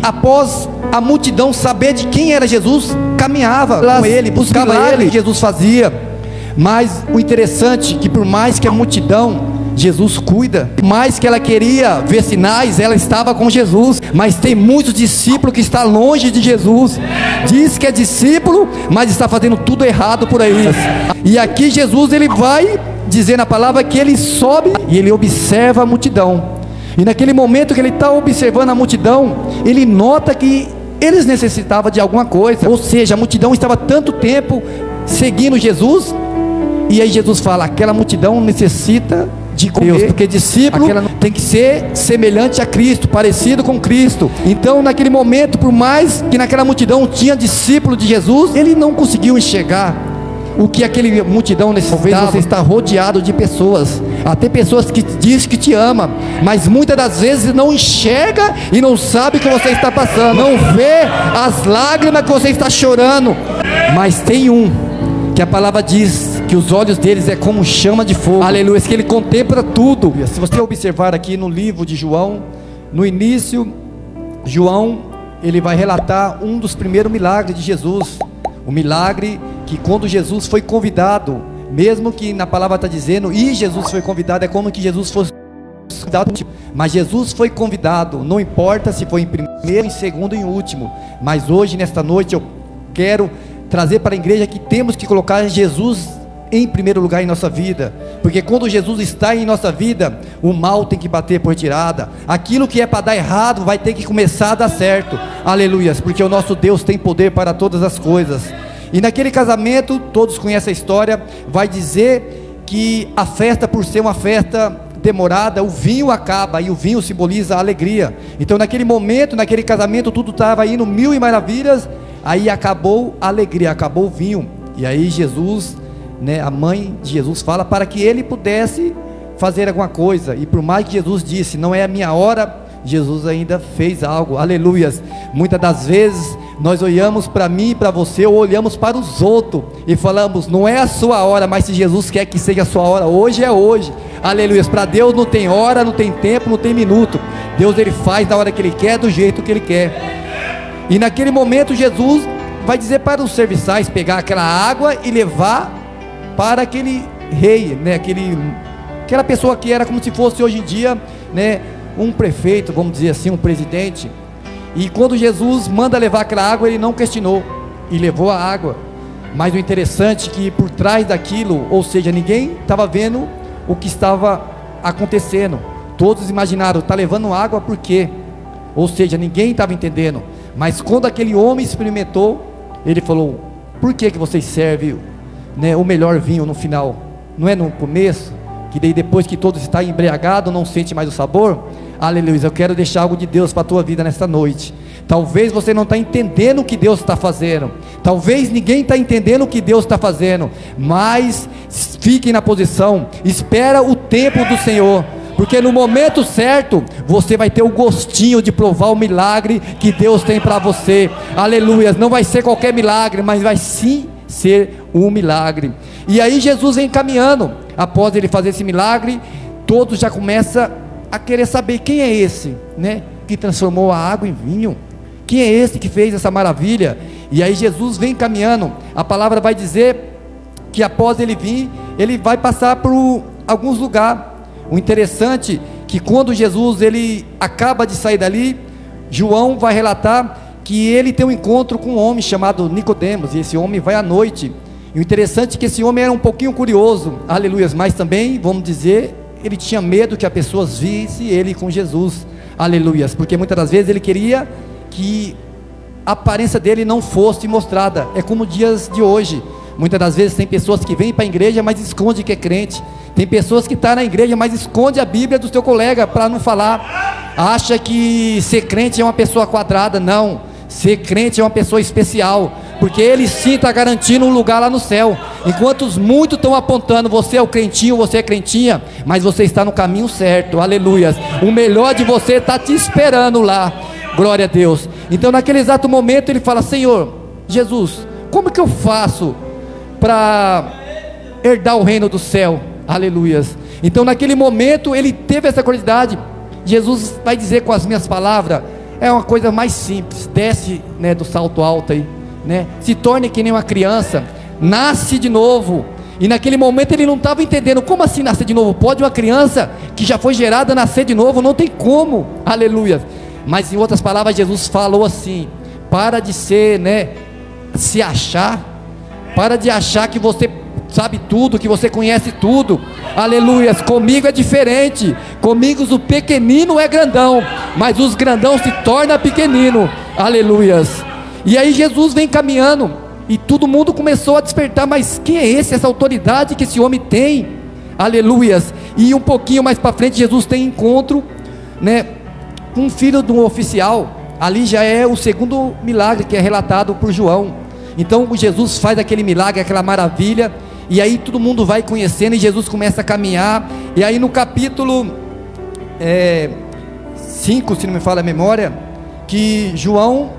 após a multidão saber de quem era Jesus, caminhava com ele, buscava ele, Jesus fazia. Mas o interessante é que por mais que a multidão, Jesus cuida. Por mais que ela queria ver sinais, ela estava com Jesus. Mas tem muitos discípulos que estão longe de Jesus. Diz que é discípulo, mas está fazendo tudo errado por aí. E aqui Jesus, ele vai dizer na palavra que ele sobe e ele observa a multidão. E naquele momento que ele está observando a multidão, ele nota que eles necessitavam de alguma coisa. Ou seja, a multidão estava tanto tempo seguindo Jesus. E aí Jesus fala, aquela multidão necessita de Deus, porque discípulo tem que ser semelhante a Cristo, parecido com Cristo. Então naquele momento, por mais que naquela multidão tinha discípulo de Jesus, ele não conseguiu enxergar o que aquele multidão necessitava. Talvez você está rodeado de pessoas, até pessoas que dizem que te ama, mas muitas das vezes não enxerga e não sabe o que você está passando, não vê as lágrimas que você está chorando. Mas tem um que a palavra diz que os olhos deles é como chama de fogo, aleluia, que ele contempla tudo. Se você observar aqui no livro de João, no início, João, ele vai relatar um dos primeiros milagres de Jesus, o milagre que quando Jesus foi convidado, mesmo que na palavra está dizendo, e Jesus foi convidado, é como que Jesus fosse convidado, mas Jesus foi convidado, não importa se foi em primeiro, em segundo ou em último. Mas hoje, nesta noite, eu quero trazer para a igreja que temos que colocar Jesus em primeiro lugar em nossa vida, porque quando Jesus está em nossa vida, o mal tem que bater por retirada, aquilo que é para dar errado, vai ter que começar a dar certo, aleluias, porque o nosso Deus tem poder para todas as coisas. E naquele casamento, todos conhecem a história, vai dizer que a festa, por ser uma festa demorada, o vinho acaba, e o vinho simboliza a alegria. Então naquele momento, naquele casamento, tudo estava indo mil e maravilhas. Aí acabou a alegria, acabou o vinho. E aí Jesus, a mãe de Jesus fala para que ele pudesse fazer alguma coisa. E por mais que Jesus disse, não é a minha hora, Jesus ainda fez algo, aleluias. Muitas das vezes nós olhamos para mim e para você, ou olhamos para os outros e falamos, não é a sua hora, mas se Jesus quer que seja a sua hora, hoje é hoje, aleluias. Para Deus não tem hora, não tem tempo, não tem minuto. Deus, ele faz na hora que ele quer, do jeito que ele quer. E naquele momento Jesus vai dizer para os serviçais pegar aquela água e levar para aquele rei, aquela pessoa que era como se fosse hoje em dia, um prefeito, vamos dizer assim, um presidente. E quando Jesus manda levar aquela água, ele não questionou e levou a água. Mas o interessante é que por trás daquilo, ou seja, ninguém estava vendo o que estava acontecendo. Todos imaginaram, está levando água por quê? Ou seja, ninguém estava entendendo. Mas quando aquele homem experimentou, ele falou, por que vocês servem o melhor vinho no final? Não é no começo? Que daí depois que todos estão embriagados, não sente mais o sabor? Aleluia, eu quero deixar algo de Deus para a tua vida nesta noite. Talvez você não está entendendo o que Deus está fazendo, talvez ninguém está entendendo o que Deus está fazendo, mas fique na posição, espera o tempo do Senhor, porque no momento certo, você vai ter o gostinho de provar o milagre que Deus tem para você, aleluia. Não vai ser qualquer milagre, mas vai sim ser um milagre. E aí Jesus vem caminhando, após ele fazer esse milagre, todos já começam a querer saber, quem é esse, que transformou a água em vinho? Quem é esse que fez essa maravilha? E aí Jesus vem caminhando, a palavra vai dizer, que após ele vir, ele vai passar por alguns lugares. O interessante que quando Jesus ele acaba de sair dali, João vai relatar que ele tem um encontro com um homem chamado Nicodemos, e esse homem vai à noite. E o interessante é que esse homem era um pouquinho curioso, aleluias, mas também, vamos dizer, ele tinha medo que as pessoas vissem ele com Jesus, aleluias, porque muitas das vezes ele queria que a aparência dele não fosse mostrada. É como dias de hoje, muitas das vezes tem pessoas que vêm para a igreja, mas esconde que é crente. Tem pessoas que estão na igreja, mas esconde a Bíblia do seu colega para não falar. Acha que ser crente é uma pessoa quadrada. Não, ser crente é uma pessoa especial, porque ele sim está garantindo um lugar lá no céu. Enquanto muitos estão apontando, você é o crentinho, você é crentinha, mas você está no caminho certo, aleluia. O melhor de você está te esperando lá, glória a Deus. Então naquele exato momento ele fala, Senhor, Jesus, como que eu faço para herdar o reino do céu? Aleluias. Então naquele momento ele teve essa curiosidade. Jesus vai dizer com as minhas palavras, é uma coisa mais simples. Desce, né, do salto alto aí, né? Se torne que nem uma criança, nasce de novo. E naquele momento ele não estava entendendo, como assim nascer de novo? Pode uma criança que já foi gerada nascer de novo? Não tem como, aleluia. Mas em outras palavras Jesus falou assim: para de ser, né, se achar, para de achar que você sabe tudo, que você conhece tudo, aleluia. Comigo é diferente, comigo o pequenino é grandão, mas os grandão se torna pequenino, aleluia. E aí Jesus vem caminhando, e todo mundo começou a despertar, mas quem é esse, essa autoridade que esse homem tem, aleluias. E um pouquinho mais para frente Jesus tem encontro, né, com um filho de um oficial. Ali já é o segundo milagre que é relatado por João. Então Jesus faz aquele milagre, aquela maravilha, e aí todo mundo vai conhecendo, e Jesus começa a caminhar. E aí no capítulo 5, se não me falha a memória, que João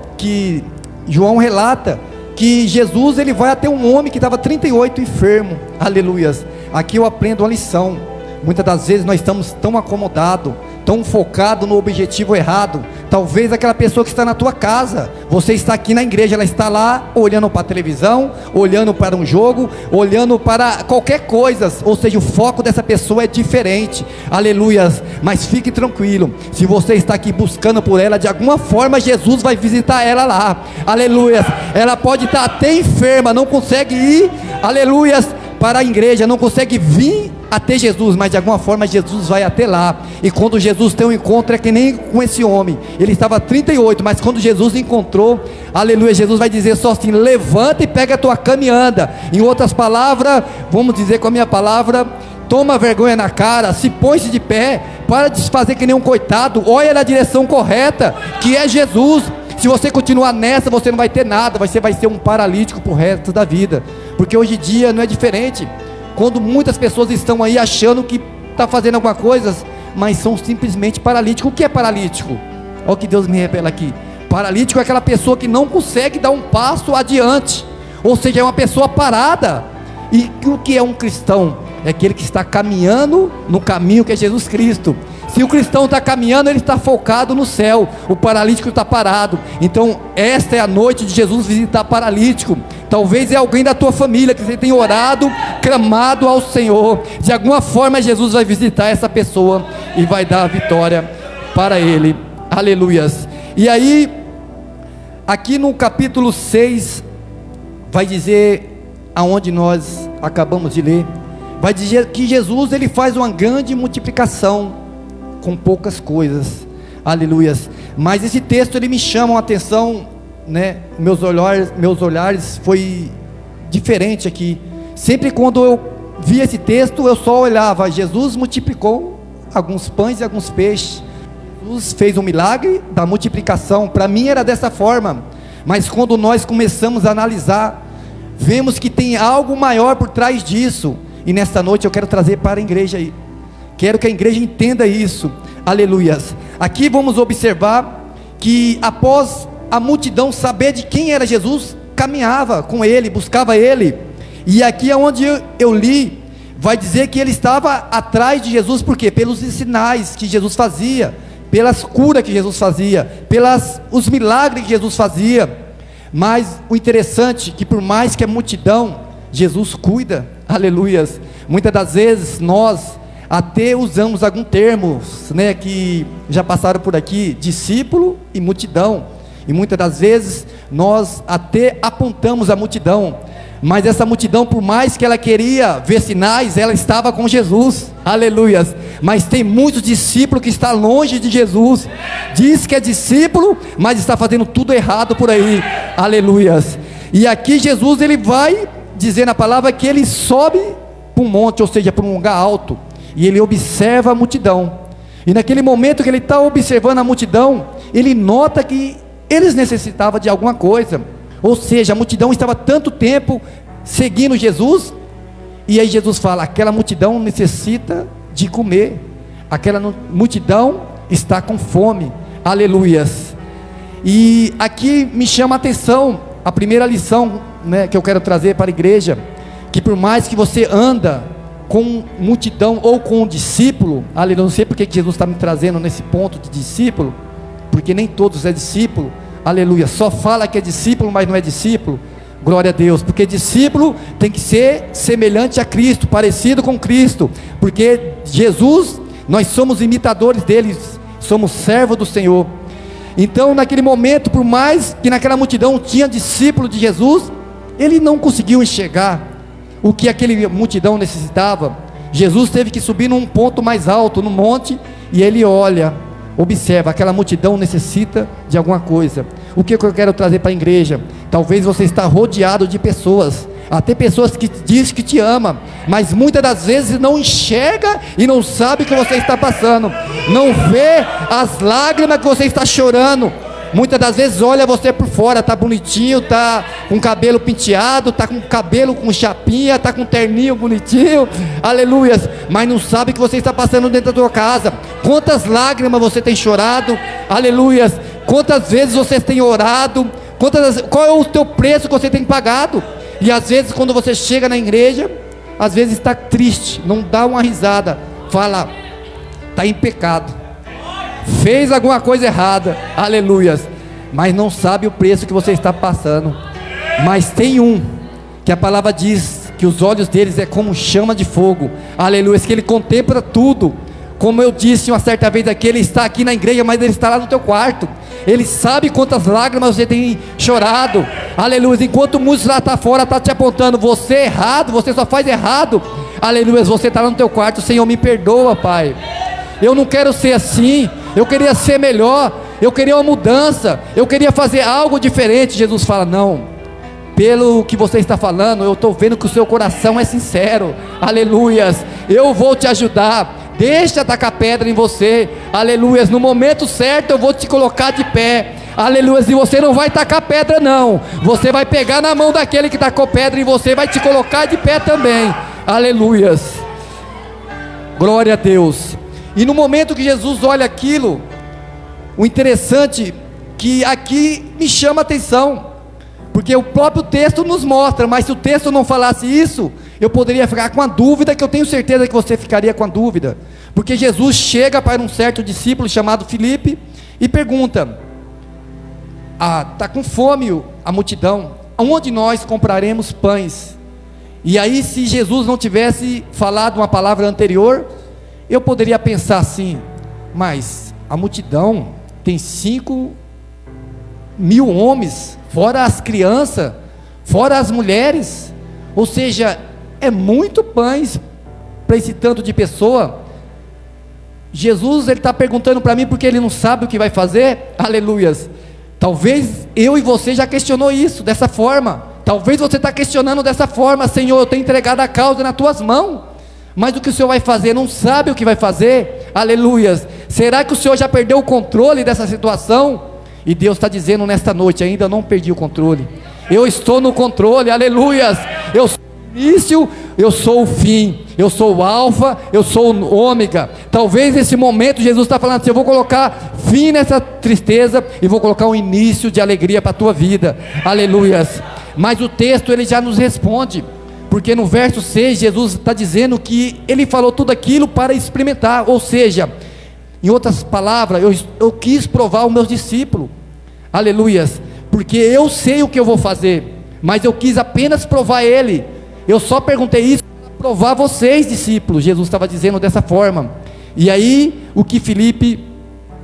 relata que Jesus ele vai até um homem que estava 38 enfermo, aleluias. Aqui eu aprendo uma lição. Muitas das vezes nós estamos tão acomodados, tão focados no objetivo errado. Talvez aquela pessoa que está na tua casa, você está aqui na igreja, ela está lá olhando para a televisão, olhando para um jogo, olhando para qualquer coisa, ou seja, o foco dessa pessoa é diferente, aleluias. Mas fique tranquilo, se você está aqui buscando por ela, de alguma forma Jesus vai visitar ela lá, aleluias. Ela pode estar até enferma, não consegue ir, aleluias, para a igreja, não consegue vir até Jesus, mas de alguma forma Jesus vai até lá. E quando Jesus tem um encontro, é que nem com esse homem, ele estava 38, mas quando Jesus encontrou, aleluia, Jesus vai dizer só assim: levanta e pega a tua cama e anda. Em outras palavras, vamos dizer com a minha palavra, toma vergonha na cara, se põe-se de pé, para de se fazer que nem um coitado, olha na direção correta, que é Jesus. Se você continuar nessa, você não vai ter nada, você vai ser um paralítico para o resto da vida, porque hoje em dia não é diferente. Quando muitas pessoas estão aí achando que está fazendo alguma coisa, mas são simplesmente paralíticos. O que é paralítico? Olha o que Deus me revela aqui. Paralítico é aquela pessoa que não consegue dar um passo adiante, ou seja, é uma pessoa parada. E o que é um cristão? É aquele que está caminhando no caminho que é Jesus Cristo. Se o cristão está caminhando, ele está focado no céu. O paralítico está parado. Então esta é a noite de Jesus visitar paralítico. Talvez é alguém da tua família que você tem orado, clamado ao Senhor. De alguma forma Jesus vai visitar essa pessoa e vai dar a vitória para ele, aleluias. E aí aqui no capítulo 6 vai dizer, aonde nós acabamos de ler, vai dizer que Jesus ele faz uma grande multiplicação com poucas coisas, aleluias. Mas esse texto ele me chama a atenção, né? Meus olhares foi diferente aqui. Sempre quando eu via esse texto, eu só olhava, Jesus multiplicou alguns pães e alguns peixes, Jesus fez um milagre da multiplicação. Para mim era dessa forma, mas quando nós começamos a analisar, vemos que tem algo maior por trás disso. E nesta noite eu quero trazer para a igreja aí, quero que a igreja entenda isso, aleluias. Aqui vamos observar que após a multidão saber de quem era Jesus, caminhava com ele, buscava ele. E aqui é onde eu li, vai dizer que ele estava atrás de Jesus, por quê? Pelos sinais que Jesus fazia, pelas curas que Jesus fazia, os milagres que Jesus fazia. Mas o interessante é que por mais que a multidão, Jesus cuida, aleluias. Muitas das vezes nós até usamos alguns termos, né, que já passaram por aqui, discípulo e multidão, e muitas das vezes nós até apontamos a multidão, mas essa multidão, por mais que ela queria ver sinais, ela estava com Jesus, aleluias. Mas tem muitos discípulos que estão longe de Jesus, diz que é discípulo, mas está fazendo tudo errado por aí, aleluias. E aqui Jesus ele vai dizer na palavra que ele sobe para um monte, ou seja, para um lugar alto, e ele observa a multidão. E naquele momento que ele está observando a multidão, ele nota que eles necessitavam de alguma coisa, ou seja, a multidão estava tanto tempo seguindo Jesus, e aí Jesus fala, aquela multidão necessita de comer, aquela multidão está com fome, aleluias. E aqui me chama a atenção, a primeira lição, né, que eu quero trazer para a igreja, que por mais que você anda com multidão ou com um discípulo, aleluia, não sei porque que Jesus está me trazendo nesse ponto de discípulo, porque nem todos é discípulo, aleluia, só fala que é discípulo, mas não é discípulo. Glória a Deus, porque discípulo tem que ser semelhante a Cristo, parecido com Cristo, porque Jesus, nós somos imitadores dele, somos servos do Senhor. Então naquele momento, por mais que naquela multidão tinha discípulo de Jesus, ele não conseguiu enxergar o que aquela multidão necessitava. Jesus teve que subir num ponto mais alto, no monte, e ele olha, observa, aquela multidão necessita de alguma coisa. O que eu quero trazer para a igreja? Talvez você está rodeado de pessoas, até pessoas que dizem que te ama, mas muitas das vezes não enxerga e não sabe o que você está passando, não vê as lágrimas que você está chorando. Muitas das vezes olha você por fora, está bonitinho, está com cabelo penteado, está com cabelo com chapinha, está com terninho bonitinho, aleluias, mas não sabe o que você está passando dentro da tua casa. Quantas lágrimas você tem chorado, aleluias, quantas vezes você tem orado, qual é o teu preço que você tem pagado? E às vezes quando você chega na igreja, às vezes está triste, não dá uma risada, fala, está em pecado, fez alguma coisa errada, aleluias, mas não sabe o preço que você está passando. Mas tem um, que a palavra diz, que os olhos deles é como chama de fogo, aleluias, que ele contempla tudo. Como eu disse uma certa vez aqui, ele está aqui na igreja, mas ele está lá no teu quarto, ele sabe quantas lágrimas você tem chorado, aleluia, enquanto muitos lá está fora, está te apontando, você é errado, você só faz errado, aleluia, você está lá no teu quarto, Senhor me perdoa Pai, eu não quero ser assim, eu queria ser melhor, eu queria uma mudança, eu queria fazer algo diferente. Jesus fala, não, pelo que você está falando, eu estou vendo que o seu coração é sincero, aleluias, eu vou te ajudar, deixa tacar pedra em você, aleluias, no momento certo eu vou te colocar de pé, aleluias, e você não vai tacar pedra não, você vai pegar na mão daquele que tacou pedra e você vai te colocar de pé também, aleluias, glória a Deus. E no momento que Jesus olha aquilo, o interessante que aqui me chama a atenção, porque o próprio texto nos mostra, mas se o texto não falasse isso, eu poderia ficar com a dúvida, que eu tenho certeza que você ficaria com a dúvida, porque Jesus chega para um certo discípulo chamado Filipe, e pergunta, está com fome a multidão, onde nós compraremos pães? E aí se Jesus não tivesse falado uma palavra anterior, eu poderia pensar assim, mas a multidão tem 5.000 homens, fora as crianças, fora as mulheres, ou seja, é muito pães para esse tanto de pessoa. Jesus, ele está perguntando para mim porque ele não sabe o que vai fazer, aleluias. Talvez eu e você já questionou isso, dessa forma, talvez você está questionando dessa forma, Senhor, eu tenho entregado a causa nas tuas mãos, mas o que o Senhor vai fazer, não sabe o que vai fazer, aleluias, será que o Senhor já perdeu o controle dessa situação? E Deus está dizendo nesta noite, ainda não perdi o controle, eu estou no controle, aleluias, eu sou o início, eu sou o fim, eu sou o alfa, eu sou o ômega. Talvez nesse momento Jesus está falando assim, eu vou colocar fim nessa tristeza, e vou colocar um início de alegria para a tua vida, aleluias. Mas o texto ele já nos responde, porque no verso 6 Jesus está dizendo que ele falou tudo aquilo para experimentar, ou seja, em outras palavras, eu quis provar os meus discípulos, aleluias, porque eu sei o que eu vou fazer, mas eu quis apenas provar ele, eu só perguntei isso para provar vocês discípulos, Jesus estava dizendo dessa forma. E aí o que Filipe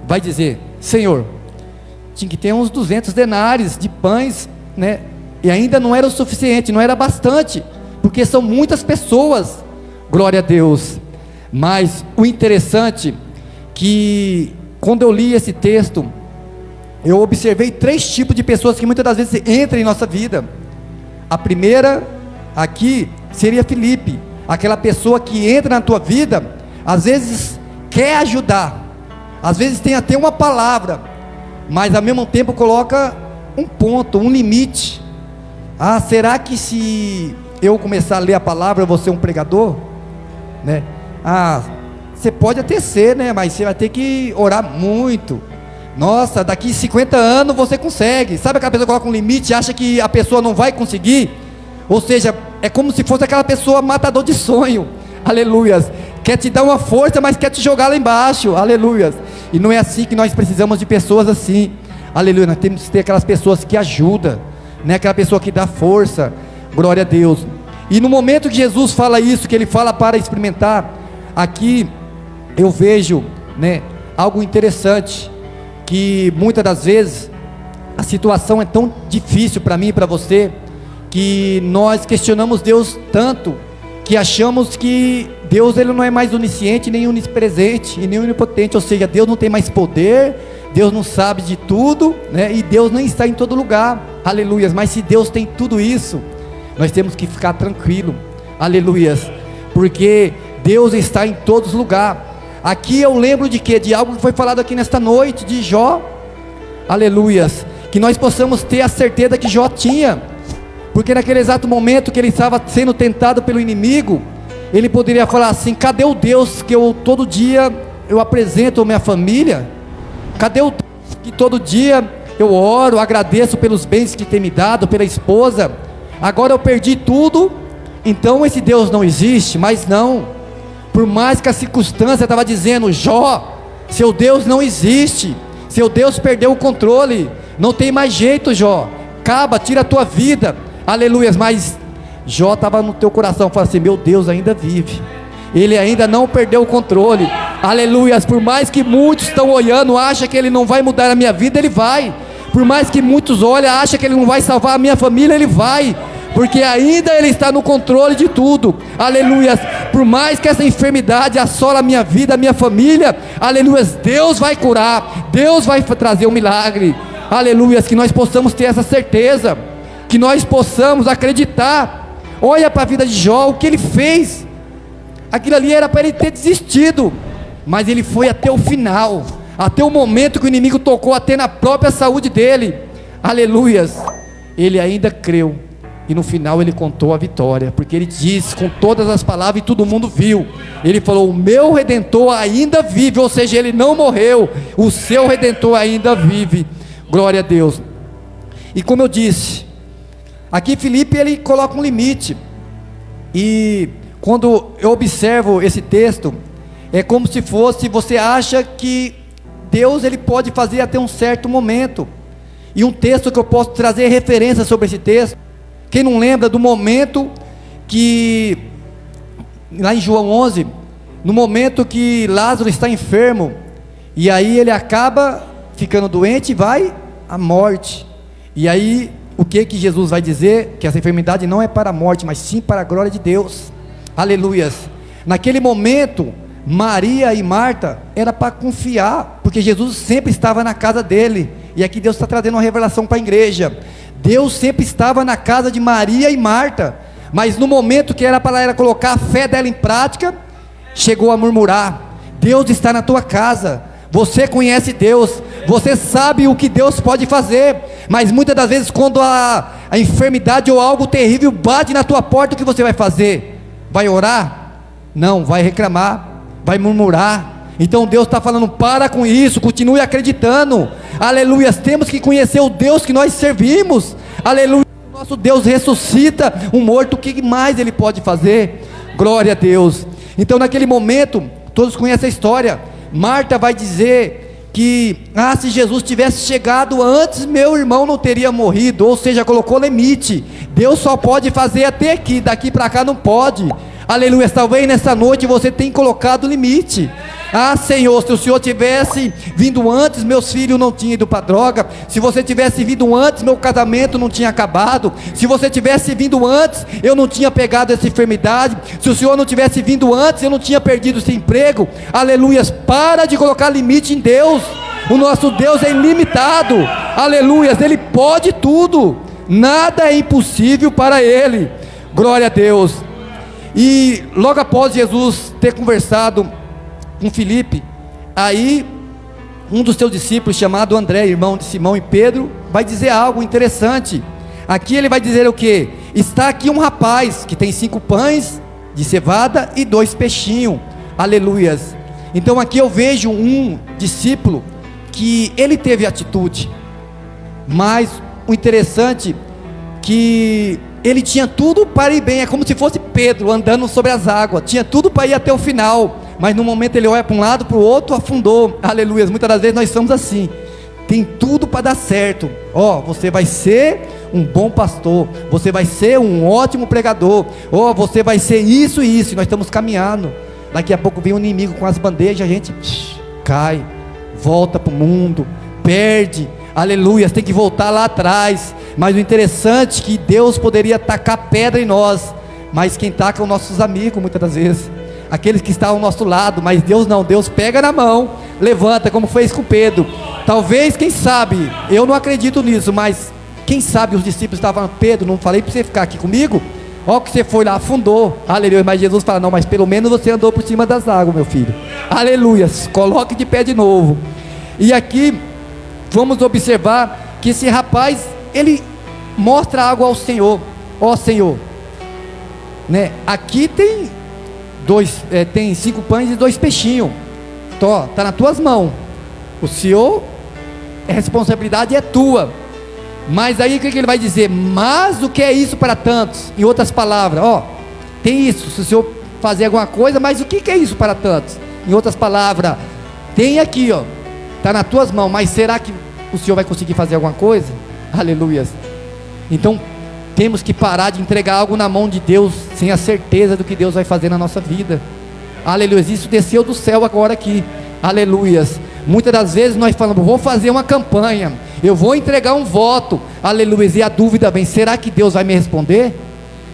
vai dizer, Senhor, tinha que ter uns 200 denários de pães, né? E ainda não era o suficiente, não era bastante, porque são muitas pessoas, glória a Deus. Mas o interessante, que quando eu li esse texto, eu observei 3 tipos de pessoas que muitas das vezes entram em nossa vida. A primeira, aqui, seria Filipe, aquela pessoa que entra na tua vida, às vezes quer ajudar, às vezes tem até uma palavra, mas ao mesmo tempo coloca um ponto, um limite. Será que se eu começar a ler a palavra, eu vou ser um pregador? Né? Você pode até ser, né? Mas você vai ter que orar muito. Nossa, daqui 50 anos você consegue. Sabe aquela pessoa que coloca um limite e acha que a pessoa não vai conseguir? Ou seja, é como se fosse aquela pessoa matador de sonho, aleluias, quer te dar uma força, mas quer te jogar lá embaixo, aleluias. E não é assim que nós precisamos de pessoas assim. Aleluia, nós temos que ter aquelas pessoas que ajudam, né? Aquela pessoa que dá força. Glória a Deus. E no momento que Jesus fala isso, que ele fala para experimentar, aqui eu vejo, né, algo interessante, que muitas das vezes a situação é tão difícil para mim e para você, que nós questionamos Deus tanto, que achamos que Deus ele não é mais onisciente, nem onipresente e nem onipotente, ou seja, Deus não tem mais poder, Deus não sabe de tudo, né? E Deus nem está em todo lugar, aleluias. Mas se Deus tem tudo isso, nós temos que ficar tranquilo, aleluias, porque Deus está em todos os lugares. Aqui eu lembro de quê? De algo que foi falado aqui nesta noite, de Jó, aleluias, que nós possamos ter a certeza que Jó tinha, porque naquele exato momento que ele estava sendo tentado pelo inimigo, ele poderia falar assim: cadê o Deus que eu todo dia eu apresento a minha família? Cadê o Deus que todo dia eu oro, agradeço pelos bens que tem me dado, pela esposa? Agora eu perdi tudo, então esse Deus não existe. Mas não, por mais que a circunstância estava dizendo: Jó, seu Deus não existe, seu Deus perdeu o controle, não tem mais jeito, Jó, acaba, tira a tua vida, aleluias. Mas Jó estava no teu coração, fala assim: meu Deus ainda vive, Ele ainda não perdeu o controle, aleluias. Por mais que muitos estão olhando, acham que Ele não vai mudar a minha vida, Ele vai. Por mais que muitos olhem, acham que Ele não vai salvar a minha família, Ele vai, porque ainda Ele está no controle de tudo, aleluias. Por mais que essa enfermidade assola a minha vida, a minha família, aleluias, Deus vai curar, Deus vai trazer um milagre, aleluias. Que nós possamos ter essa certeza, que nós possamos acreditar. Olha para a vida de Jó, o que ele fez. Aquilo ali era para ele ter desistido, mas ele foi até o final, até o momento que o inimigo tocou até na própria saúde dele, aleluias. Ele ainda creu, e no final ele contou a vitória, porque ele disse com todas as palavras, e todo mundo viu, ele falou: o meu Redentor ainda vive, ou seja, ele não morreu, o seu Redentor ainda vive, glória a Deus. E como eu disse, aqui Filipe ele coloca um limite, e quando eu observo esse texto, é como se fosse, você acha que Deus ele pode fazer até um certo momento, e um texto que eu posso trazer referência sobre esse texto, quem não lembra do momento que, lá em João 11, no momento que Lázaro está enfermo, e aí ele acaba ficando doente e vai à morte, e aí o que Jesus vai dizer? Que essa enfermidade não é para a morte, mas sim para a glória de Deus, aleluias. Naquele momento, Maria e Marta, era para confiar, porque Jesus sempre estava na casa dele, e aqui Deus está trazendo uma revelação para a igreja. Deus sempre estava na casa de Maria e Marta, mas no momento que era para ela colocar a fé dela em prática, chegou a murmurar. Deus está na tua casa, você conhece Deus, você sabe o que Deus pode fazer, mas muitas das vezes quando a enfermidade ou algo terrível bate na tua porta, o que você vai fazer? Vai orar? Não, vai reclamar, vai murmurar. Então Deus está falando: para com isso, continue acreditando, aleluia. Temos que conhecer o Deus que nós servimos, aleluia. Nosso Deus ressuscita um morto, o que mais Ele pode fazer? Glória a Deus. Então naquele momento, todos conhecem a história, Marta vai dizer que, se Jesus tivesse chegado antes, meu irmão não teria morrido, ou seja, colocou limite. Deus só pode fazer até aqui, daqui para cá não pode, aleluia. Talvez nessa noite você tenha colocado limite. Senhor, se o Senhor tivesse vindo antes, meus filhos não tinham ido para droga. Se você tivesse vindo antes, meu casamento não tinha acabado. Se você tivesse vindo antes, eu não tinha pegado essa enfermidade. Se o Senhor não tivesse vindo antes, eu não tinha perdido esse emprego. Aleluias. Para de colocar limite em Deus. O nosso Deus é ilimitado, aleluias. Ele pode tudo, nada é impossível para Ele, glória a Deus. E logo após Jesus ter conversado com Filipe, aí um dos seus discípulos, chamado André, irmão de Simão e Pedro, vai dizer algo interessante. Aqui ele vai dizer o que? Está aqui um rapaz que tem 5 pães de cevada e 2 peixinhos, aleluias. Então aqui eu vejo um discípulo que ele teve atitude, mas o interessante que ele tinha tudo para ir bem, é como se fosse Pedro andando sobre as águas, tinha tudo para ir até o final, mas no momento ele olha para um lado, para o outro, afundou. Aleluia. Muitas das vezes nós somos assim, tem tudo para dar certo. Você vai ser um bom pastor, você vai ser um ótimo pregador, você vai ser isso e isso, e nós estamos caminhando. Daqui a pouco vem o inimigo com as bandejas, a gente cai, volta para o mundo, perde. Aleluia, tem que voltar lá atrás. Mas o interessante é que Deus poderia tacar pedra em nós, mas quem taca são nossos amigos, muitas das vezes, aqueles que estão ao nosso lado. Mas Deus não, Deus pega na mão, levanta, como fez com Pedro. Talvez, quem sabe, eu não acredito nisso, mas quem sabe os discípulos estavam falando: Pedro, não falei para você ficar aqui comigo? Que você foi lá, afundou. Aleluia. Mas Jesus fala: não, mas pelo menos você andou por cima das águas, meu filho. Aleluia. Coloque de pé de novo. E aqui vamos observar que esse rapaz, ele mostra algo ao Senhor. Senhor, né? Aqui tem tem 5 pães e 2 peixinhos. Está nas tuas mãos. O Senhor, a responsabilidade é tua. Mas aí o que ele vai dizer? Mas o que é isso para tantos? Em outras palavras, tem isso, se o Senhor fazer alguma coisa, mas o que é isso para tantos? Em outras palavras, tem aqui, está nas tuas mãos, mas será que o Senhor vai conseguir fazer alguma coisa? Aleluias. Então temos que parar de entregar algo na mão de Deus sem a certeza do que Deus vai fazer na nossa vida. Aleluias. Isso desceu do céu agora aqui. Aleluias. Muitas das vezes nós falamos: vou fazer uma campanha, eu vou entregar um voto. Aleluia. E a dúvida vem: será que Deus vai me responder?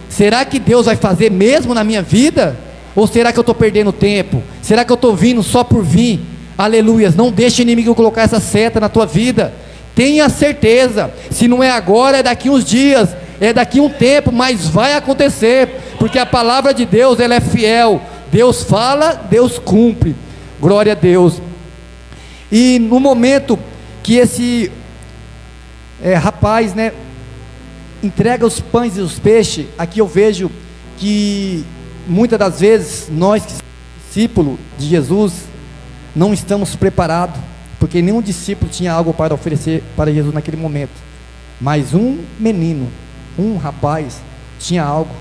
Será que Deus vai fazer mesmo na minha vida? Ou será que eu estou perdendo tempo? Será que eu estou vindo só por vir? Aleluia. Não deixe o inimigo colocar essa seta na tua vida. Tenha certeza, se não é agora, é daqui uns dias, é daqui um tempo, mas vai acontecer, porque a palavra de Deus, ela é fiel. Deus fala, Deus cumpre. Glória a Deus. E no momento que esse rapaz, né, entrega os pães e os peixes, aqui eu vejo que muitas das vezes nós que somos discípulos de Jesus não estamos preparados, porque nenhum discípulo tinha algo para oferecer para Jesus naquele momento, mas um menino, um rapaz tinha algo.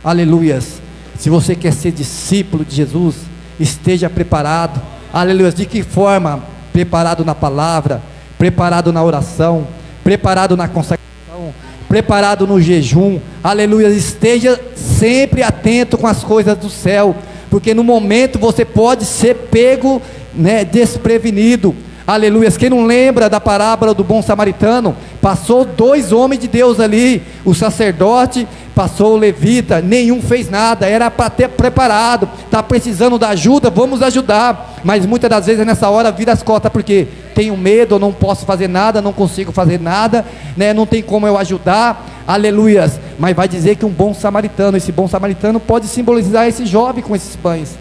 Aleluias. Se você quer ser discípulo de Jesus, esteja preparado. Aleluia. De que forma? Preparado na palavra, preparado na oração, preparado na consagração, preparado no jejum. Aleluia. Esteja sempre atento com as coisas do céu, porque no momento você pode ser pego, né, desprevenido. Aleluia. Quem não lembra da parábola do bom samaritano? Passou 2 homens de Deus ali, o sacerdote, passou o levita, nenhum fez nada. Era para ter preparado, está precisando da ajuda, vamos ajudar. Mas muitas das vezes nessa hora vira as costas, porque tenho medo, eu não posso fazer nada, não consigo fazer nada, né? Não tem como eu ajudar. Aleluias. Mas vai dizer que um bom samaritano, esse bom samaritano pode simbolizar esse jovem com esses pães.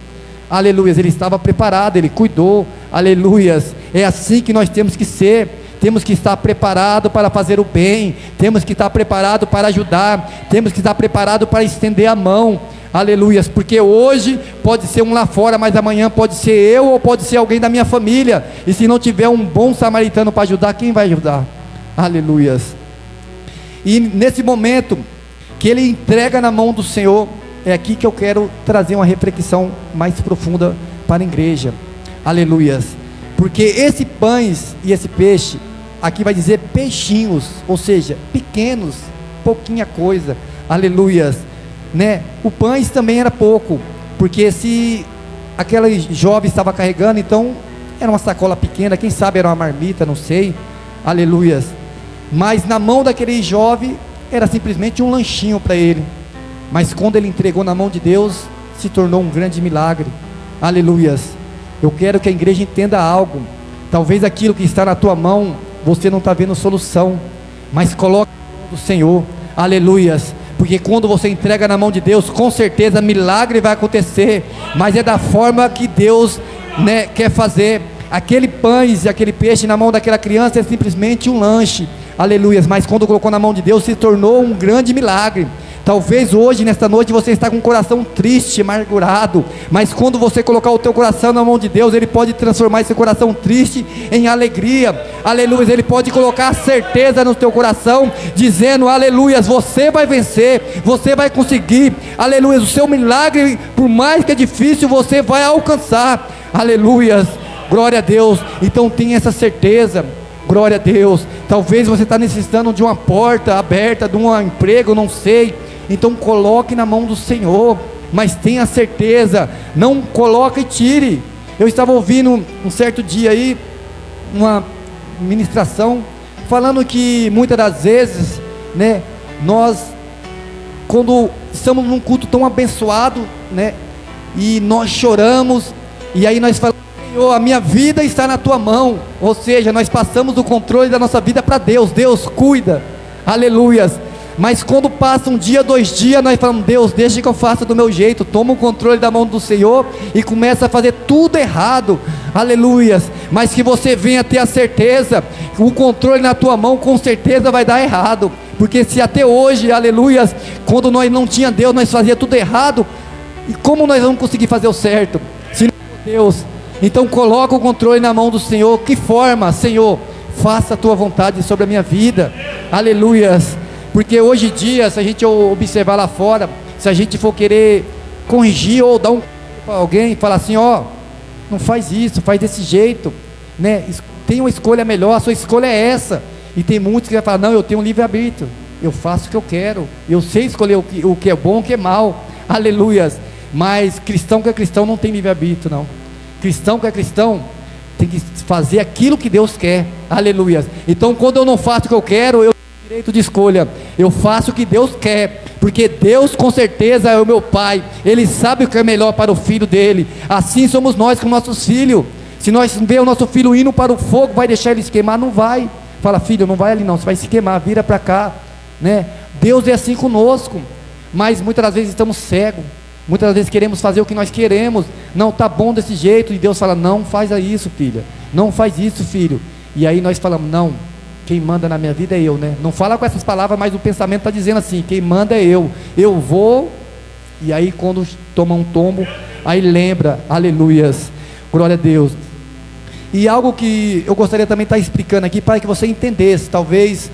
Aleluias. Ele estava preparado, ele cuidou. Aleluias. É assim que nós temos que ser. Temos que estar preparado para fazer o bem, temos que estar preparado para ajudar, temos que estar preparado para estender a mão. Aleluias. Porque hoje pode ser um lá fora, mas amanhã pode ser eu, ou pode ser alguém da minha família, e se não tiver um bom samaritano para ajudar, quem vai ajudar? Aleluias. E nesse momento que ele entrega na mão do Senhor, é aqui que eu quero trazer uma reflexão mais profunda para a igreja. Aleluias. Porque esse pães e esse peixe, aqui vai dizer peixinhos, ou seja, pequenos, pouquinha coisa. Aleluias, né? O pães também era pouco, porque se aquela jovem estava carregando, então era uma sacola pequena, quem sabe era uma marmita, não sei. Aleluias. Mas na mão daquele jovem era simplesmente um lanchinho para ele, mas quando ele entregou na mão de Deus, se tornou um grande milagre. Aleluias. Eu quero que a igreja entenda algo. Talvez aquilo que está na tua mão, você não está vendo solução, mas coloque na mão do Senhor. Aleluias. Porque quando você entrega na mão de Deus, com certeza milagre vai acontecer, mas é da forma que Deus, né, quer fazer. Aquele pães e aquele peixe na mão daquela criança é simplesmente um lanche. Aleluias. Mas quando colocou na mão de Deus, se tornou um grande milagre. Talvez hoje, nesta noite, você está com o coração triste, amargurado, mas quando você colocar o teu coração na mão de Deus, Ele pode transformar esse coração triste em alegria, aleluia. Ele pode colocar certeza no teu coração, dizendo, aleluia, você vai vencer, você vai conseguir, aleluia, o seu milagre, por mais que é difícil, você vai alcançar, aleluia, glória a Deus. Então tenha essa certeza, glória a Deus. Talvez você está necessitando de uma porta aberta, de um emprego, não sei. Então coloque na mão do Senhor, mas tenha certeza, não coloque e tire. Eu estava ouvindo um certo dia aí, uma ministração, falando que muitas das vezes, né, nós, quando estamos num culto tão abençoado, né, e nós choramos, e aí nós falamos, Senhor, a minha vida está na tua mão, ou seja, nós passamos o controle da nossa vida para Deus, Deus cuida, aleluias. Mas quando passa um dia, 2 dias, nós falamos, Deus, deixa que eu faça do meu jeito, toma o controle da mão do Senhor, e começa a fazer tudo errado, aleluias. Mas que você venha ter a certeza, o controle na tua mão com certeza vai dar errado, porque se até hoje, aleluias, quando nós não tinha Deus, nós fazia tudo errado, e como nós vamos conseguir fazer o certo, se não for Deus? Então coloca o controle na mão do Senhor. Que forma? Senhor, faça a tua vontade sobre a minha vida, aleluias. Porque hoje em dia, se a gente observar lá fora, se a gente for querer corrigir ou dar um para alguém, falar assim, ó, não faz isso, faz desse jeito, né? Tem uma escolha melhor, a sua escolha é essa. E tem muitos que vai falar, não, eu tenho um livre-arbítrio, eu faço o que eu quero, eu sei escolher o que é bom, o que é mal, aleluias. Mas cristão que é cristão não tem livre-arbítrio, não. Cristão que é cristão tem que fazer aquilo que Deus quer, aleluias. Então quando eu não faço o que eu quero, eu direito de escolha, eu faço o que Deus quer, porque Deus com certeza é o meu Pai, Ele sabe o que é melhor para o filho dele. Assim somos nós com nossos filhos. Se nós ver o nosso filho indo para o fogo, vai deixar ele se queimar? Não vai. Fala, filho, não vai ali não, você vai se queimar, vira para cá, né? Deus é assim conosco, mas muitas das vezes estamos cegos, muitas das vezes queremos fazer o que nós queremos, não está bom desse jeito, e Deus fala, não faz isso, filha, não faz isso, filho, e aí nós falamos, não, quem manda na minha vida é eu, né? Não fala com essas palavras, mas o pensamento está dizendo assim, quem manda é eu vou, e aí quando toma um tombo, aí lembra, aleluias, glória a Deus. E algo que eu gostaria também de estar explicando aqui, para que você entendesse, talvez,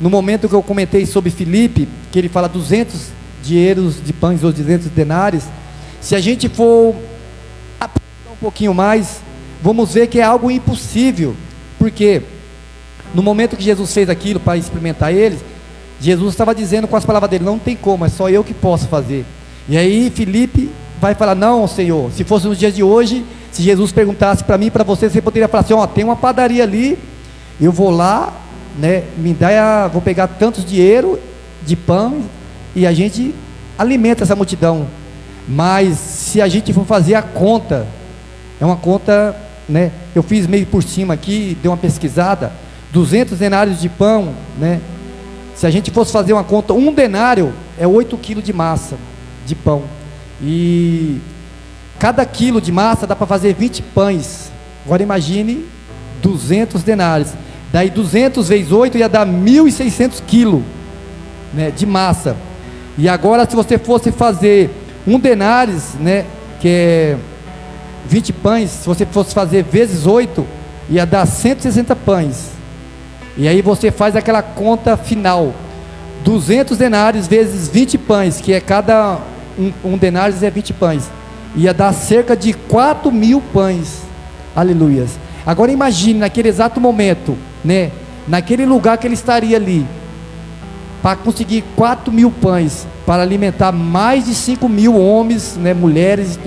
no momento que eu comentei sobre Filipe, que ele fala 200 dinheiros de pães ou 200 denários, se a gente for aprofundar um pouquinho mais, vamos ver que é algo impossível, porque no momento que Jesus fez aquilo para experimentar eles, Jesus estava dizendo com as palavras dele, não tem como, é só eu que posso fazer. E aí Filipe vai falar, não, Senhor, se fosse nos dias de hoje, se Jesus perguntasse para mim e para você, você poderia falar assim, ó, tem uma padaria ali, eu vou lá, né, vou pegar tantos dinheiro de pão, e a gente alimenta essa multidão. Mas se a gente for fazer a conta, é uma conta, né, eu fiz meio por cima aqui, dei uma pesquisada, 200 denários de pão, né? Se a gente fosse fazer uma conta, 1 denário é 8 quilos de massa, de pão, e cada quilo de massa dá para fazer 20 pães. Agora imagine 200 denários, daí 200 vezes 8 ia dar 1.600 quilos, né, de massa. E agora se você fosse fazer 1 denário, né, que é 20 pães, se você fosse fazer vezes 8, ia dar 160 pães. E aí você faz aquela conta final, 200 denários vezes 20 pães, que é cada um denário é 20 pães, ia dar cerca de 4.000 pães, aleluias. Agora imagine naquele exato momento, né, naquele lugar que ele estaria ali, para conseguir 4.000 pães, para alimentar mais de 5.000 homens, né, mulheres,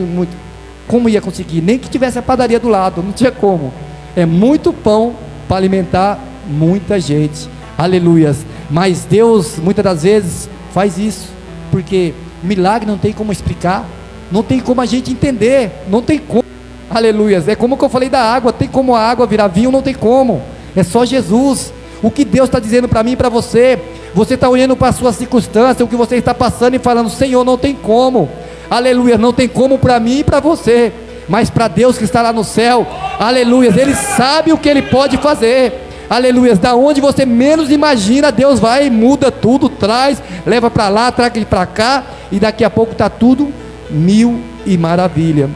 como ia conseguir? Nem que tivesse a padaria do lado, não tinha como. É muito pão para alimentar muita gente, aleluias. Mas Deus muitas das vezes faz isso, porque milagre não tem como explicar, não tem como a gente entender, não tem como, aleluias. É como que eu falei da água, tem como a água virar vinho? Não tem como, é só Jesus. O que Deus está dizendo para mim e para você, você está olhando para a sua circunstância, o que você está passando e falando, Senhor, não tem como, aleluia, não tem como para mim e para você, mas para Deus que está lá no céu, aleluia, Ele sabe o que Ele pode fazer, aleluia, da onde você menos imagina, Deus vai e muda tudo, traz, leva para lá, traz para cá, e daqui a pouco está tudo mil e maravilha.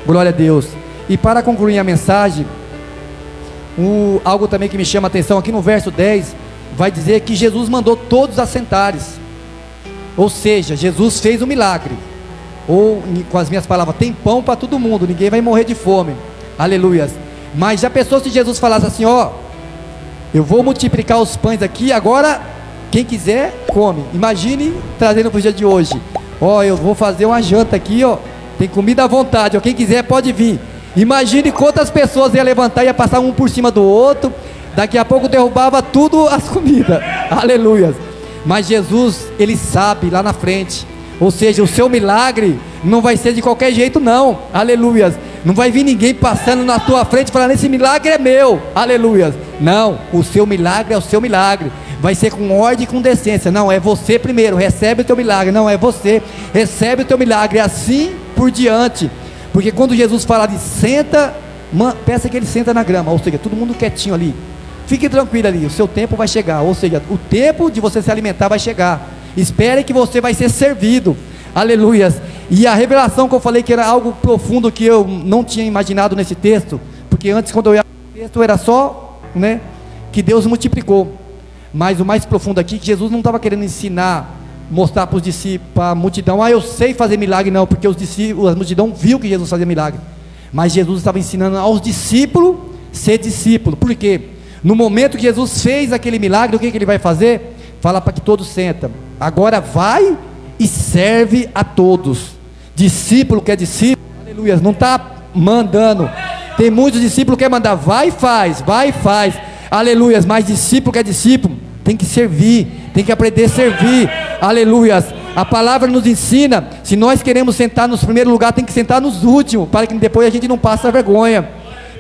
Glória a Deus. E para concluir a mensagem, algo também que me chama a atenção, aqui no verso 10, vai dizer que Jesus mandou todos assentarem, ou seja, Jesus fez um milagre, ou com as minhas palavras, tem pão para todo mundo, ninguém vai morrer de fome, aleluia. Mas já pensou se Jesus falasse assim, ó, eu vou multiplicar os pães aqui, agora quem quiser come. Imagine trazendo para o dia de hoje, ó, eu vou fazer uma janta aqui, ó, tem comida à vontade, ó, quem quiser pode vir. Imagine quantas pessoas ia levantar, ia passar um por cima do outro, daqui a pouco derrubava tudo as comidas, aleluia. Mas Jesus, Ele sabe lá na frente, ou seja, o seu milagre não vai ser de qualquer jeito não, aleluia. Não vai vir ninguém passando na tua frente falando, esse milagre é meu, aleluia. Não, o seu milagre é o seu milagre, vai ser com ordem e com decência. Não, é você primeiro, recebe o teu milagre. Não, é você, recebe o teu milagre, assim por diante. Porque quando Jesus fala de senta, peça que ele senta na grama, ou seja, todo mundo quietinho ali, fique tranquilo ali, o seu tempo vai chegar, ou seja, o tempo de você se alimentar vai chegar, espere que você vai ser servido, aleluia. E a revelação que eu falei que era algo profundo que eu não tinha imaginado nesse texto, porque antes quando eu ia no texto era só, né, que Deus multiplicou, mas o mais profundo aqui, que Jesus não estava querendo ensinar, mostrar para os discípulos, para a multidão, eu sei fazer milagre, não, porque os discípulos, a multidão viu que Jesus fazia milagre, mas Jesus estava ensinando aos discípulos ser discípulo. Por quê? No momento que Jesus fez aquele milagre, o que ele vai fazer? Fala para que todos sentam, agora vai e serve a todos. Discípulo que é discípulo, aleluia, não está mandando. Tem muitos discípulos que querem mandar, vai e faz, aleluia, mas discípulo que é discípulo tem que servir, tem que aprender a servir, aleluia. A palavra nos ensina, se nós queremos sentar nos primeiros lugares, tem que sentar nos últimos, para que depois a gente não passe vergonha.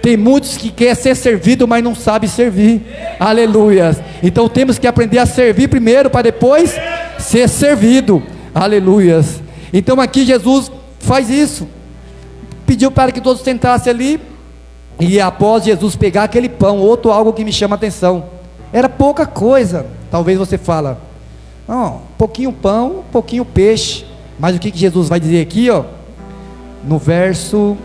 Tem muitos que querem ser servido, mas não sabem servir, aleluia. Então temos que aprender a servir primeiro, para depois ser servido, aleluia. Então aqui Jesus faz isso, pediu para que todos sentassem ali, e após Jesus pegar aquele pão, outro algo que me chama a atenção, era pouca coisa. Talvez você fala, não, pouquinho pão, pouquinho peixe, mas o que Jesus vai dizer aqui, ó, no verso,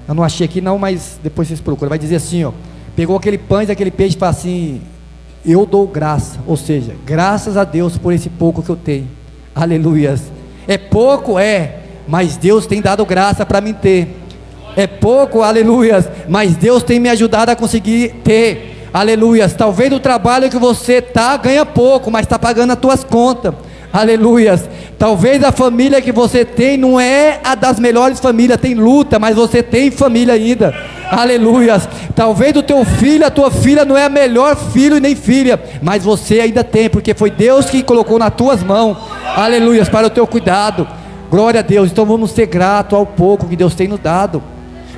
eu não achei aqui não, mas depois vocês procuram, vai dizer assim, ó, pegou aquele pão e aquele peixe e fala assim, eu dou graça, ou seja, graças a Deus por esse pouco que eu tenho, aleluias. É pouco, mas Deus tem dado graça para mim ter. É pouco, aleluias, mas Deus tem me ajudado a conseguir ter, aleluias. Talvez o trabalho que você ganha pouco, mas está pagando as tuas contas, aleluias. Talvez a família que você tem não é a das melhores famílias, tem luta, mas você tem família ainda, aleluias. Talvez o teu filho, a tua filha não é a melhor filho nem filha, mas você ainda tem, porque foi Deus que colocou nas tuas mãos, aleluias, para o teu cuidado. Glória a Deus. Então vamos ser gratos ao pouco que Deus tem nos dado,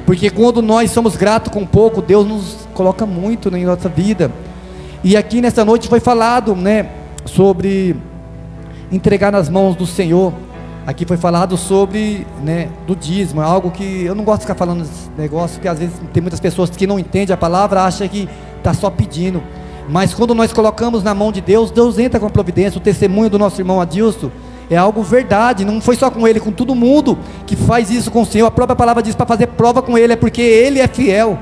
porque quando nós somos gratos com pouco, Deus nos coloca muito na nossa vida. E aqui nessa noite foi falado, né, sobre entregar nas mãos do Senhor. Aqui foi falado sobre, né, do dízimo, algo que eu não gosto de ficar falando desse negócio, porque às vezes tem muitas pessoas que não entendem a palavra, acham que está só pedindo, mas quando nós colocamos na mão de Deus, Deus entra com a providência. O testemunho do nosso irmão Adilson é algo verdade, não foi só com ele, com todo mundo que faz isso com o Senhor. A própria palavra diz para fazer prova com ele, é porque ele é fiel,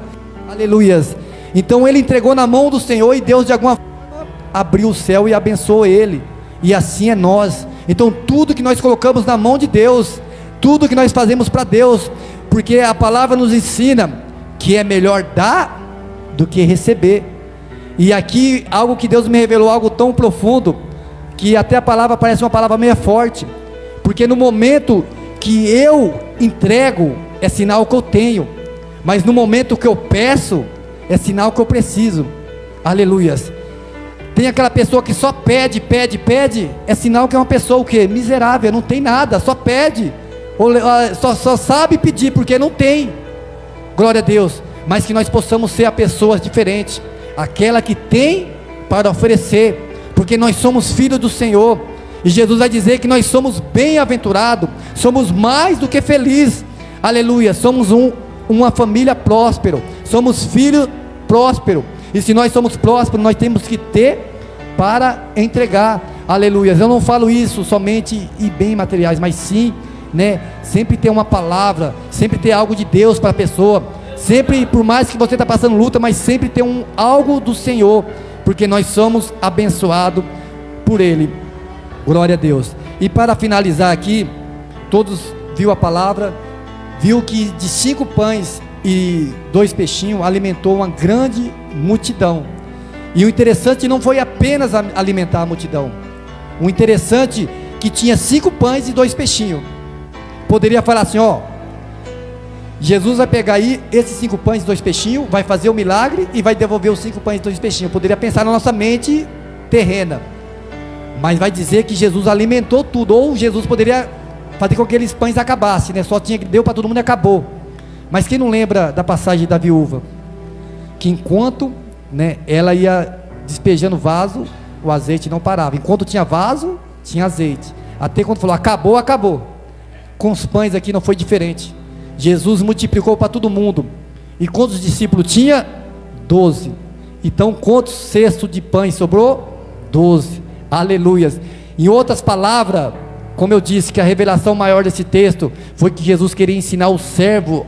aleluias. Então ele entregou na mão do Senhor, e Deus de alguma forma abriu o céu e abençoou ele, e assim é nós. Então tudo que nós colocamos na mão de Deus, tudo que nós fazemos para Deus, porque a palavra nos ensina que é melhor dar do que receber. E aqui algo que Deus me revelou, algo tão profundo, que até a palavra parece uma palavra meio forte, porque no momento que eu entrego, é sinal que eu tenho, mas no momento que eu peço, é sinal que eu preciso, aleluias. Tem aquela pessoa que só pede, é sinal que é uma pessoa o quê? Miserável, não tem nada, só pede, só sabe pedir porque não tem. Glória a Deus. Mas que nós possamos ser a pessoas diferentes, aquela que tem para oferecer, porque nós somos filhos do Senhor, e Jesus vai dizer que nós somos bem-aventurados, somos mais do que felizes, aleluia, somos uma família próspera, somos filhos prósperos, e se nós somos prósperos, nós temos que ter para entregar, aleluia. Eu não falo isso somente em bens materiais, mas sim, né, sempre ter uma palavra, sempre ter algo de Deus para a pessoa, sempre, por mais que você está passando luta, mas sempre ter algo do Senhor, porque nós somos abençoados por Ele, glória a Deus. E para finalizar aqui, todos viu a palavra, viu que de 5 pães e 2 peixinhos alimentou uma grande multidão. E o interessante não foi apenas alimentar a multidão, o interessante que tinha 5 pães e 2 peixinhos. Poderia falar assim, ó, Jesus vai pegar aí esses 5 pães e 2 peixinhos, vai fazer o milagre e vai devolver os 5 pães e 2 peixinhos. Poderia pensar na nossa mente terrena, mas vai dizer que Jesus alimentou tudo. Ou Jesus poderia fazer com que aqueles pães acabassem, né? Só deu para todo mundo e acabou. Mas quem não lembra da passagem da viúva, que enquanto, né, ela ia despejando vaso, o azeite não parava. Enquanto tinha vaso, tinha azeite. Até quando falou acabou, acabou. Com os pães aqui não foi diferente. Jesus multiplicou para todo mundo. E quantos discípulos tinha? 12. Então quantos cestos de pães sobrou? 12. Aleluias. Em outras palavras, como eu disse, que a revelação maior desse texto foi que Jesus queria ensinar o servo,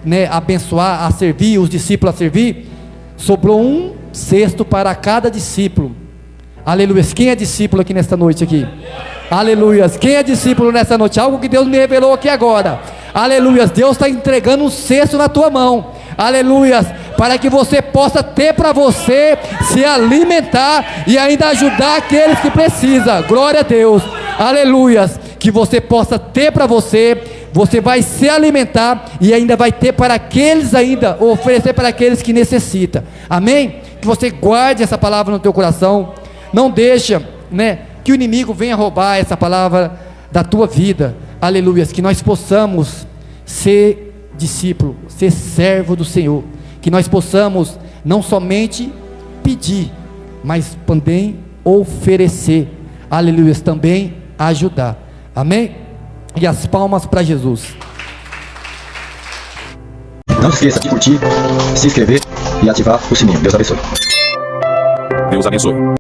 né, a abençoar, a servir, os discípulos a servir. Sobrou um cesto para cada discípulo. Aleluias. Quem é discípulo aqui nesta noite aqui? Aleluias. Quem é discípulo nessa noite? Algo que Deus me revelou aqui agora. Aleluias. Deus está entregando um cesto na tua mão. Aleluias. Para que você possa ter para você, se alimentar e ainda ajudar aqueles que precisam. Glória a Deus. Aleluias. Que você possa ter para você. Você vai se alimentar e ainda vai ter para aqueles ainda, oferecer para aqueles que necessitam. Amém? Que você guarde essa palavra no teu coração. Não deixa, né, que o inimigo venha roubar essa palavra da tua vida. Aleluias. Que nós possamos ser discípulo, ser servo do Senhor. Que nós possamos não somente pedir, mas também oferecer. Aleluias. Também ajudar. Amém? E as palmas para Jesus. Não se esqueça de curtir, se inscrever e ativar o sininho. Deus abençoe. Deus abençoe.